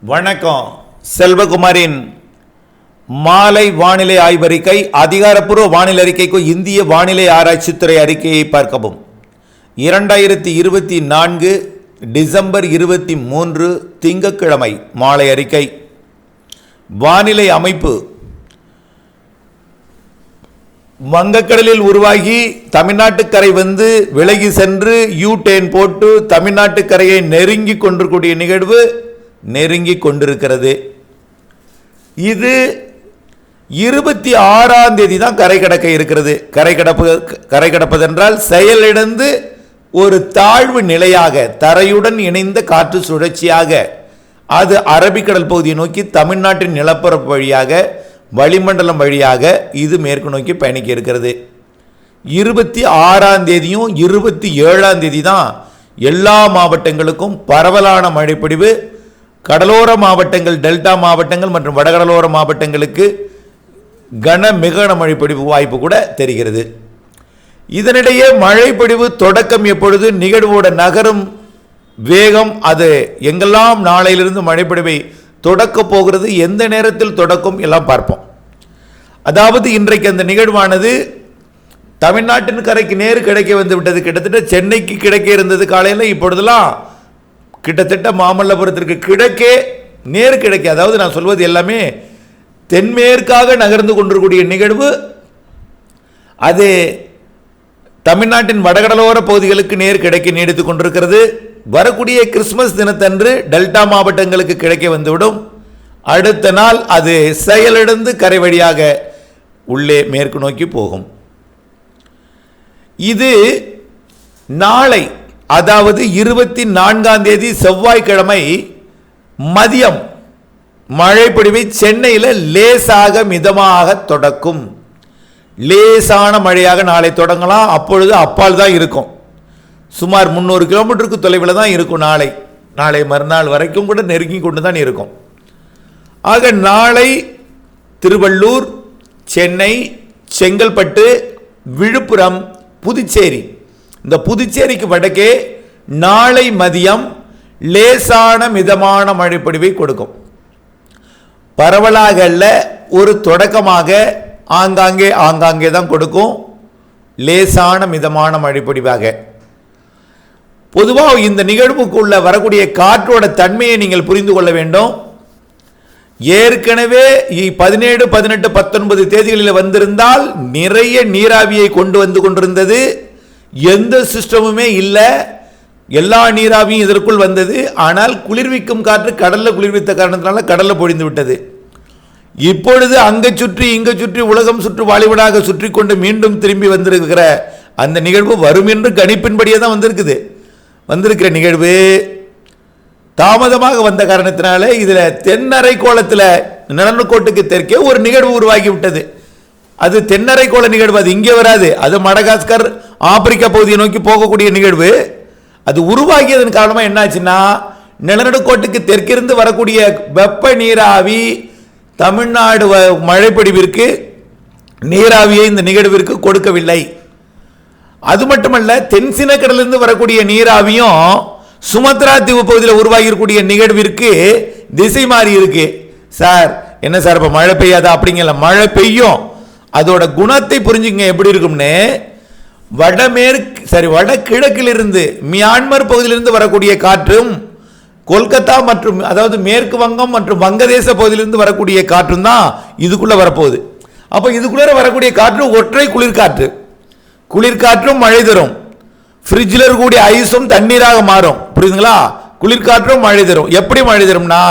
வணக்கம். செல்வகுமாரின் மாலை வானிலை ஆய்வறிக்கை. அதிகாரப்பூர்வ வானிலை அறிக்கைக்கு இந்திய வானிலை ஆராய்ச்சித்துறை அறிக்கையை பார்க்கவும். 2024 டிசம்பர் 23 திங்கட்கிழமை மாலை அறிக்கை. வானிலை அமைப்பு: வங்கக்கடலில் உருவாகி தமிழ்நாட்டுக்கரை வந்து விலகி சென்று யூ-டர்ன் போட்டு தமிழ்நாட்டுக்கரையை நெருங்கி கொண்டிருக்கூடிய நிகழ்வு நெருங்கி கொண்டிருக்கிறது. இது 26ஆம் தேதி தான் கரை கடக்க இருக்கிறது. கரை கடப்பதென்றால் செயலிழந்து ஒரு தாழ்வு நிலையாக தரையுடன் இணைந்த காற்று சுழற்சியாக அது அரபிக்கடல் பகுதியை நோக்கி தமிழ்நாட்டின் நிலப்பரப்பு வழியாக வளிமண்டலம் வழியாக இது மேற்கு நோக்கி பயணிக்க இருக்கிறது. 26ஆம் தேதியும் 27ஆம் தேதி தான் எல்லா மாவட்டங்களுக்கும் பரவலான மழைப்பொழிவு. கடலோர மாவட்டங்கள், டெல்டா மாவட்டங்கள் மற்றும் வடகடலோர மாவட்டங்களுக்கு மிக மழைப்பொழிவு வாய்ப்பு கூட தெரிகிறது. இதனிடையே மழைப்பொழிவு தொடக்கம் எப்பொழுது, நிகழ்வோட நகரும் வேகம், அது எங்கெல்லாம் நாளையிலிருந்து மழைப்பொழிவை தொடக்க போகிறது, எந்த நேரத்தில் தொடக்கும் எல்லாம் பார்ப்போம். அதாவது இன்றைக்கு அந்த நிகழ்வானது தமிழ்நாட்டின் கரைக்கு நேரு கிடைக்க வந்து விட்டது. கிட்டத்தட்ட சென்னைக்கு கிடைக்க இருந்தது காலையில், இப்பொழுதெல்லாம் கிட்டத்தட்ட மாமல்லபுரத்திற்கு கிழக்கே நேரு கிடைக்க, அதாவது நான் சொல்வது எல்லாமே தென்மேற்காக நகர்ந்து கொண்டிருக்கூடிய நிகழ்வு. அது தமிழ்நாட்டின் வடகடலோர பகுதிகளுக்கு நேர் கிடைக்க நீடித்துக் கொண்டிருக்கிறது. வரக்கூடிய கிறிஸ்துமஸ் தினத்தன்று டெல்டா மாவட்டங்களுக்கு கிடைக்க வந்துவிடும். அடுத்த நாள் அது செயலிழந்து கரை வழியாக உள்ளே மேற்கு நோக்கி போகும். இது நாளை, அதாவது 24ஆம் தேதி செவ்வாய்க்கிழமை மதியம் மழைப்பொழிவை சென்னையில் லேசாக மிதமாக தொடக்கும். லேசான மழையாக நாளை தொடங்கலாம். அப்பொழுது அப்பால் தான் இருக்கும். சுமார் 300 கிலோமீட்டருக்கு தொலைவில் தான் இருக்கும். நாளை மறுநாள் வரைக்கும் கூட நெருங்கி கொண்டு தான் இருக்கும். ஆக நாளை திருவள்ளூர், சென்னை, செங்கல்பட்டு, விழுப்புரம், புதுச்சேரி, இந்த புதுச்சேரிக்கு வடக்கே நாளை மதியம் லேசான மிதமான மழைப்பொழிவை கொடுக்கும். பரவலாக அல்ல, ஒரு தொடக்கமாக ஆங்காங்கே தான் கொடுக்கும். லேசான மிதமான மழைப்பொழிவாக. பொதுவாக இந்த நிகழ்வுக்குள்ள வரக்கூடிய காற்றோட தன்மையை நீங்கள் புரிந்து கொள்ள வேண்டும். ஏற்கனவே 17, 18, 19 தேதிகளில் வந்திருந்தால் நிறைய நீராவியை கொண்டு வந்து கொண்டிருந்தது. எந்த சிஸ்டமுமே இல்லை, எல்லா நீராவியும் இதற்குள் வந்தது. ஆனால் குளிர்விக்கும் காற்று கடலில் குளிர்வித்த காரணத்தினால கடலில் பொழிந்து விட்டது. இப்பொழுது அங்கே சுற்றி இங்கே சுற்றி உலகம் சுற்று வாலிபனாக சுற்றி கொண்டு மீண்டும் திரும்பி வந்திருக்கிற அந்த நிகழ்வு வரும் என்று கணிப்பின்படியே தான் வந்திருக்கிற நிகழ்வு தாமதமாக வந்த காரணத்தினால இதில் தென்னரை கோளத்தில் நிலநடுக்கோட்டுக்கு தெற்கே ஒரு நிகழ்வு உருவாகிவிட்டது. அது தென்னரை கோள நிகழ்வு, அது இங்கே வராது. அது மடகாஸ்கர், ஆப்பிரிக்கா பகுதியை நோக்கி போகக்கூடிய நிகழ்வு. அது உருவாகியதன் காரணமாக என்னாச்சுன்னா, நிலநடுக்கோட்டுக்கு தெற்கிருந்து வரக்கூடிய வெப்ப நீராவி தமிழ்நாடு மழைப்பொழிவிற்கு நீராவியை இந்த நிகழ்விற்கு கொடுக்கவில்லை. அது மட்டுமல்ல, தென்சின கடலிலிருந்து வரக்கூடிய நீராவியும் சுமத்ரா தீவு பகுதியில் உருவாகியிருக்கூடிய நிகழ்விற்கு திசை மாறி இருக்கு. சார் என்ன சார் இப்போ மழை பெய்யாதா அப்படிங்கல, மழை பெய்யும். அதோட குணத்தை புரிஞ்சுங்க எப்படி இருக்கும்னு. வடகிழக்கிலிருந்து மியான்மர் பகுதியிலிருந்து வரக்கூடிய காற்றும், கொல்கத்தா மற்றும் அதாவது மேற்கு வங்கம் மற்றும் வங்கதேச பகுதியிலிருந்து வரக்கூடிய காற்றும் தான் இதுக்குள்ள வரப்போகுது. அப்போ இதுக்குள்ள வரக்கூடிய காற்று ஒற்றை குளிர்காற்றும் மழை தரும். ஃப்ரிட்ஜில் இருக்கக்கூடிய ஐஸும் தண்ணீராக மாறும். புரியுதுங்களா? குளிர்காற்றும் மழை தரும். எப்படி மழை தரும்னா,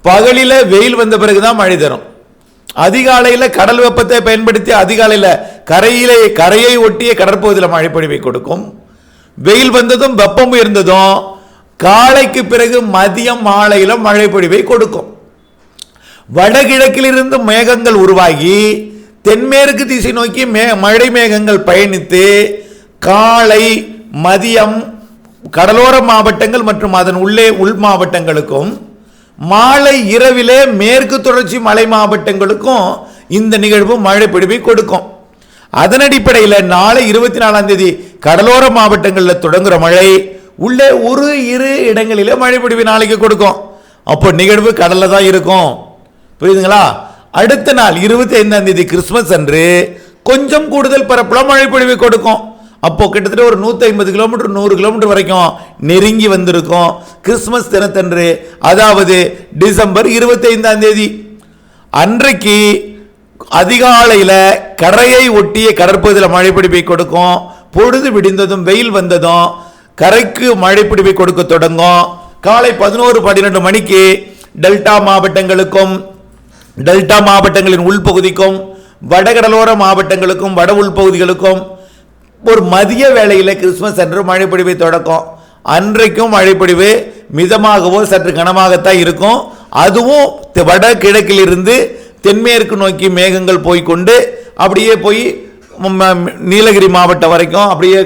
பகலில் வெயில் வந்த பிறகுதான் மழை தரும். அதிகாலையில் கடல் வெப்பத்தை பயன்படுத்தி அதிகாலையில் கரையை ஒட்டிய கடற்பகுதியில் மழைப்பொழிவை கொடுக்கும். வெயில் வந்ததும் வெப்பம் உயர்ந்ததும் காலைக்கு பிறகு மதியம் மாலையில் மழைப்பொழிவை கொடுக்கும். வடகிழக்கிலிருந்து மேகங்கள் உருவாகி தென்மேற்கு திசை நோக்கி மழை மேகங்கள் பயணித்து காலை மதியம் கடலோர மாவட்டங்கள் மற்றும் அதன் உள்ளே உள் மாவட்டங்களுக்கும், மாலை இரவிலே மேற்கு தொடர்ச்சி மலை மாவட்டங்களுக்கும் இந்த நிகழ்வு மழை பொழிவை கொடுக்கும். அதன் அடிப்படையில் நாளை 24ஆம் தேதி கடலோர மாவட்டங்களில் தொடங்குகிற மழை உள்ளே ஒரு இரு இடங்களிலே மழை பொழிவை நாளைக்கு கொடுக்கும். அப்போ நிகழ்வு கடல்ல தான் இருக்கும். புரியுதுங்களா? அடுத்த நாள் 25ஆம் தேதி கிறிஸ்துமஸ் அன்று கொஞ்சம் கூடுதல் பரப்புல மழை பொழிவை கொடுக்கும். அப்போ கிட்டத்தட்ட ஒரு 150 கிலோமீட்டர் 100 கிலோமீட்டர் வரைக்கும் நெருங்கி வந்திருக்கும் கிறிஸ்துமஸ் தினத்தன்று, அதாவது டிசம்பர் 25ஆம் தேதி அன்றைக்கு அதிகாலையில் கரையை ஒட்டிய கடற்பகுதியில் மழைப்பிடிப்பை கொடுக்கும். பொழுது விடிந்ததும் வெயில் வந்ததும் கரைக்கு மழைப்பிடிப்பை கொடுக்க தொடங்கும். காலை 11-12 மணிக்கு டெல்டா மாவட்டங்களுக்கும் டெல்டா மாவட்டங்களின் உள்பகுதிக்கும் வடகடலோர மாவட்டங்களுக்கும் வட உள்பகுதிகளுக்கும் ஒரு மதிய வேளையில் கிறிஸ்துமஸ் அன்று மழைப்பிடிப்பை தொடக்கும். அன்றைக்கும் மழைப்பிடிவு மிதமாகவோ சற்று கனமாகத்தான் இருக்கும். அதுவும் வட கிழக்கிலிருந்து தென்மேற்கு நோக்கி மேகங்கள் போய்கொண்டு அப்படியே போய் நீலகிரி மாவட்டம் வரைக்கும் அப்படியே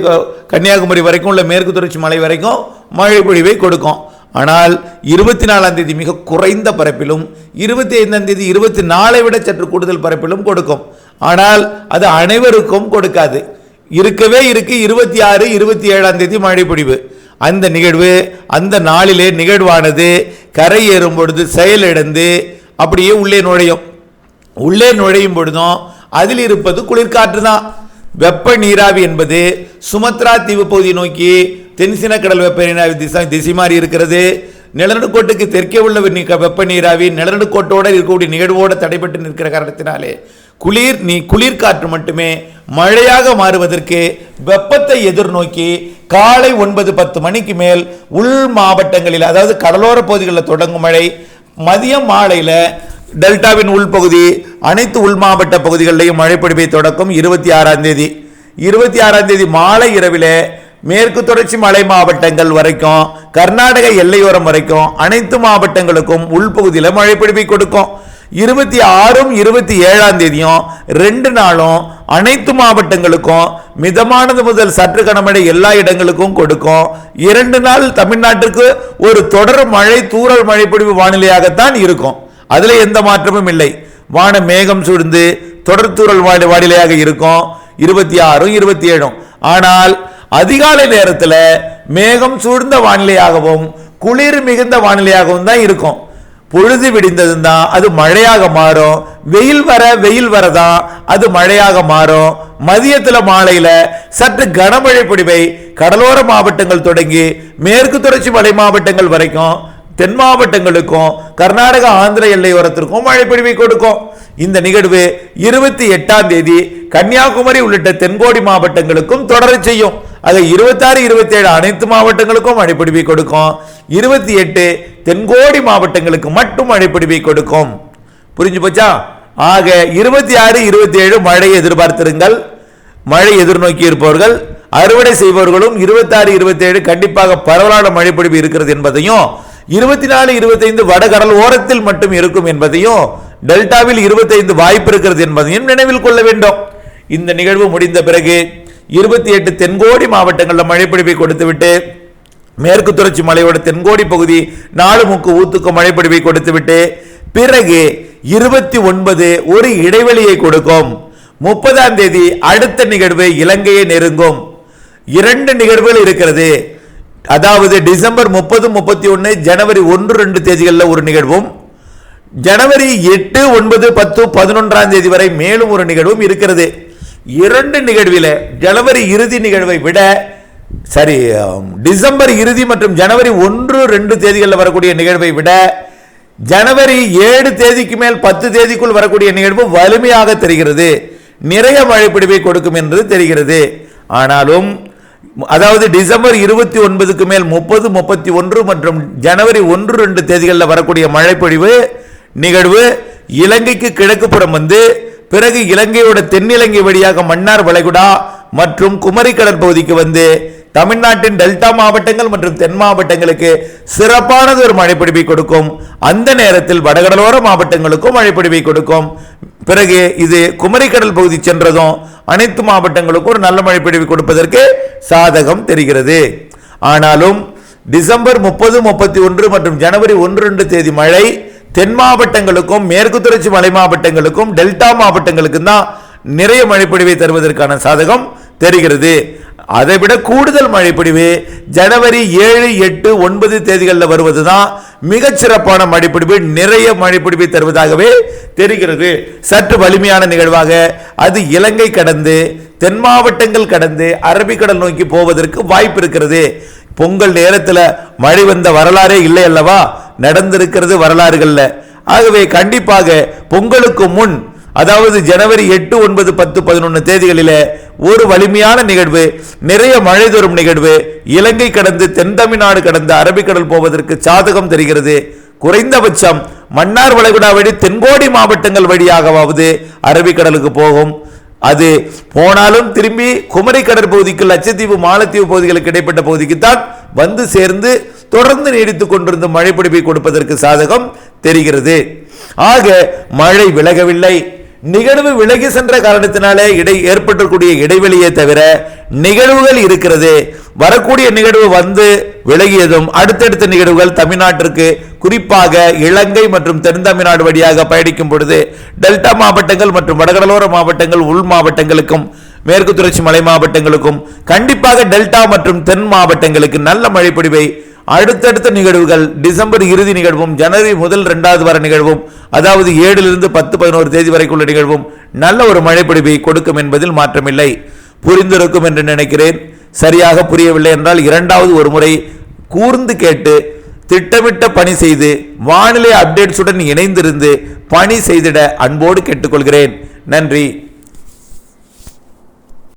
கன்னியாகுமரி வரைக்கும் உள்ள மேற்கு தொடர்ச்சி மலை வரைக்கும் மழை பொழிவை கொடுக்கும். ஆனால் 24ஆம் தேதி மிக குறைந்த பரப்பிலும் 25ஆம் தேதி 24ஐ விட சற்று கூடுதல் பரப்பிலும் கொடுக்கும். ஆனால் அது அனைவருக்கும் கொடுக்காது. இருக்கவே இருக்கு 26 27ஆம் தேதி மழை பொழிவு. அந்த நிகழ்வு அந்த நாளிலே நிகழ்வானது கரை ஏறும் பொழுது செயலிழந்து அப்படியே உள்ளே நுழையும். உள்ளே நுழையும் பொழுதும் அதில் இருப்பது குளிர்காற்று தான். வெப்ப நீராவி என்பது சுமத்ரா தீவு பகுதியை நோக்கி தென்சின கடல் வெப்ப நீராவி திசை மாறி இருக்கிறது. நிலநடுக்கோட்டுக்கு தெற்கே உள்ள வெப்ப நீராவி நிலநடுக்கோட்டோடு இருக்கக்கூடிய நிகழ்வோடு தடைபட்டு நிற்கிற காரணத்தினாலே குளிர்காற்று மட்டுமே மழையாக மாறுவதற்கு வெப்பத்தை எதிர்நோக்கி காலை 9-10 மணிக்கு மேல் உள் மாவட்டங்களில், அதாவது கடலோர பகுதிகளில் தொடங்கும் மழை மதியம் மாலையில் டெல்டாவின் உள்பகுதி அனைத்து உள் மாவட்ட பகுதிகளிலேயும் மழை பொழிவை தொடக்கும். 26ஆம் தேதி மாலை இரவில் மேற்கு தொடர்ச்சி மலை மாவட்டங்கள் வரைக்கும் கர்நாடக எல்லையோரம் வரைக்கும் அனைத்து மாவட்டங்களுக்கும் உள்பகுதியில் மழை பொழிவை கொடுக்கும். 26 27ஆம் தேதியும் 2 நாளும் அனைத்து மாவட்டங்களுக்கும் மிதமானது முதல் சற்று கனமழை எல்லா இடங்களுக்கும் கொடுக்கும். 2 நாள் தமிழ்நாட்டிற்கு ஒரு தொடர் மழை தூறல் மழை பொழிவு வானிலையாகத்தான் இருக்கும். அதுல எந்த மாற்றமும் இல்லை. வான மேகம் சூழ்ந்து தொடர் தூறல் வானிலையாக இருக்கும் 26 27. ஆனால் அதிகாலை நேரத்தில் மேகம் சூழ்ந்த வானிலையாகவும் குளிர் மிகுந்த வானிலையாகவும் தான் இருக்கும். பொழுது விடிந்தது தான் அது மழையாக மாறும். வெயில் வரதான் அது மழையாக மாறும். மதியத்தில் மாலையில சற்று கனமழை பொழிவை கடலோர மாவட்டங்கள் தொடங்கி மேற்கு தொடர்ச்சி மலை மாவட்டங்கள் வரைக்கும் தென் மாவட்டங்களுக்கும் கர்நாடக ஆந்திர எல்லையோரத்திற்கும் மழை பொழிவை கொடுக்கும். இந்த நிகழ்வு 28ஆம் தேதி கன்னியாகுமரி உள்ளிட்ட தென்கோடி மாவட்டங்களுக்கும் தொடர செய்யும். அது 26 27 அனைத்து மாவட்டங்களுக்கும் மழை பொழிவை கொடுக்கும். 28 தென்கோடி மாவட்டங்களுக்கு மட்டும் மழை பொழிவை கொடுக்கும். புரிஞ்சு போச்சா? ஆக 26 27 மழையை எதிர்பார்த்திருங்கள். மழை எதிர்நோக்கி இருப்பவர்கள் அறுவடை செய்பவர்களும் 26 27 கண்டிப்பாக பரவலான மழை பொழிவு இருக்கிறது என்பதையும், 24 25 வடகடல் ஓரத்தில் மட்டும் இருக்கும் என்பதையும், டெல்டாவில் 25 வாய்ப்பு இருக்கிறது என்பதையும் நினைவில் கொள்ள வேண்டும். இந்த நிகழ்வு முடிந்த பிறகு 28 தென்கோடி மாவட்டங்களில் மழைப்பொழிவை கொடுத்துவிட்டு மேற்கு தொடர்ச்சி மலையோட தென்கோடி பகுதி 4 முக்கு ஊத்துக்கு மழைப்பொழிவை கொடுத்துவிட்டு பிறகு 29 ஒரு இடைவெளியை கொடுக்கும். 30ஆம் தேதி அடுத்த நிகழ்வு இலங்கையை நெருங்கும். 2 நிகழ்வுகள் இருக்கிறது. அதாவது டிசம்பர் 30 31 ஜனவரி 1 2 தேதிகளில் ஒரு நிகழ்வும், ஜனவரி 8 9 10 11ஆம் தேதி வரை மேலும் ஒரு நிகழ்வும் இருக்கிறது. 2 நிகழ்வில் ஜனவரி இறுதி நிகழ்வை விட டிசம்பர் இறுதி மற்றும் ஜனவரி 1 2 தேதிகளில் வரக்கூடிய நிகழ்வை விட ஜனவரி 7 தேதிக்கு மேல் 10 தேதிக்குள் வரக்கூடிய நிகழ்வு வலிமையாக தெரிகிறது. நிறைய மழை பொழிவை கொடுக்கும் என்று தெரிகிறது. ஆனாலும் அதாவது டிசம்பர் 29க்கு மேல் 30 31 மற்றும் ஜனவரி 1 2 தேதிகளில் வரக்கூடிய மழை பொழிவு நிகழ்வு இலங்கைக்கு கிழக்கு புறம் வந்து பிறகு இலங்கையோட தென்னிலங்கை வழியாக மன்னார் வளைகுடா மற்றும் குமரி கடற்பகுதிக்கு வந்து தமிழ்நாட்டின் டெல்டா மாவட்டங்கள் மற்றும் தென் மாவட்டங்களுக்கு சிறப்பானது ஒரு மழைப்பொழிவை கொடுக்கும். அந்த நேரத்தில் வடகடலோர மாவட்டங்களுக்கும் மழைப்பொழிவை கொடுக்கும். பிறகு இது குமரி கடல் பகுதி சென்றதும் அனைத்து மாவட்டங்களுக்கும் ஒரு நல்ல மழைப்பொழிவை கொடுப்பதற்கு சாதகம் தெரிகிறது. ஆனாலும் டிசம்பர் 30 31 மற்றும் ஜனவரி 1 2 தேதி மழை தென் மாவட்டங்களுக்கும் மேற்கு தொடர்ச்சி மலை மாவட்டங்களுக்கும் டெல்டா மாவட்டங்களுக்கும் தான் நிறைய மழைப்பொழிவை தருவதற்கான சாதகம் தெரிகிறது. அதைவிட கூடுதல் மழைப்பொழிவு ஜனவரி 7, 8, 9 தேதிகளில் வருவதுதான் மிகச்சிறப்பான மழைப்பொழிவு, நிறைய மழைப்பொழிவை தருவதாகவே தெரிகிறது. சற்று வலிமையான நிகழ்வாக அது இலங்கை கடந்து தென் மாவட்டங்கள் கடந்து அரபிக்கடல் நோக்கி போவதற்கு வாய்ப்பு இருக்கிறது. பொங்கல் நேரத்தில் மழை வந்த வரலாறே இல்லை அல்லவா, நடந்திருக்கிறது வரலாறுகள்ல. ஆகவே கண்டிப்பாக பொங்கலுக்கு முன், அதாவது ஜனவரி 8, 9, 10, 11 தேதிகளிலே ஒரு வலிமையான நிகழ்வு, நிறைய மழை தரும் நிகழ்வு இலங்கை கடந்து தென் தமிழ்நாடு கடந்து அரபிக்கடல் போவதற்கு சாதகம் தெரிகிறது. குறைந்தபட்சம் மன்னார் வளைகுடா வழி தென்கோடி மாவட்டங்கள் வழியாகவாவது அரபிக்கடலுக்கு போகும். அது போனாலும் திரும்பி குமரி கடற்பகுதிக்கு, லட்சத்தீவு, மாலத்தீவு பகுதிகளுக்கு இடைப்பட்ட பகுதிக்குத்தான் வந்து சேர்ந்து தொடர்ந்து நீடித்துக் கொண்டிருந்த மழைப்பிடிப்பை கொடுப்பதற்கு சாதகம் தெரிகிறது. ஆக மழை விலகவில்லை. நிகழ்வு விலகி சென்ற காரணத்தினாலே ஏற்பட்டக்கூடிய இடைவெளியை தவிர நிகழ்வுகள் இருக்கிறது. வரக்கூடிய நிகழ்வு வந்து விலகியதும் அடுத்தடுத்த நிகழ்வுகள் தமிழ்நாட்டிற்கு, குறிப்பாக இலங்கை மற்றும் தென் தமிழ்நாடு வழியாக பயணிக்கும் பொழுது டெல்டா மாவட்டங்கள் மற்றும் வடகடலோர மாவட்டங்கள், உள் மாவட்டங்களுக்கும் மேற்கு தொடர்ச்சி மலை மாவட்டங்களுக்கும், கண்டிப்பாக டெல்டா மற்றும் தென் மாவட்டங்களுக்கு நல்ல மழைப்பொழிவை அடுத்தடுத்த நிகழ்வுகள் டிசம்பர் இறுதி நிகழ்வும் ஜனவரி 1, 2 வார நிகழ்வும், அதாவது 7 10, 11 தேதி வரைக்குள்ள நிகழ்வும் நல்ல ஒரு மழைப்பொழிவை கொடுக்கும் என்பதில் மாற்றமில்லை. புரிந்திருக்கும் என்று நினைக்கிறேன். சரியாக புரியவில்லை என்றால் இரண்டாவது ஒரு முறை கூர்ந்து கேட்டு திட்டமிட்ட பணி செய்து வானிலை அப்டேட்ஸுடன் இணைந்திருந்து பணி செய்திட அன்போடு கேட்டுக்கொள்கிறேன். நன்றி.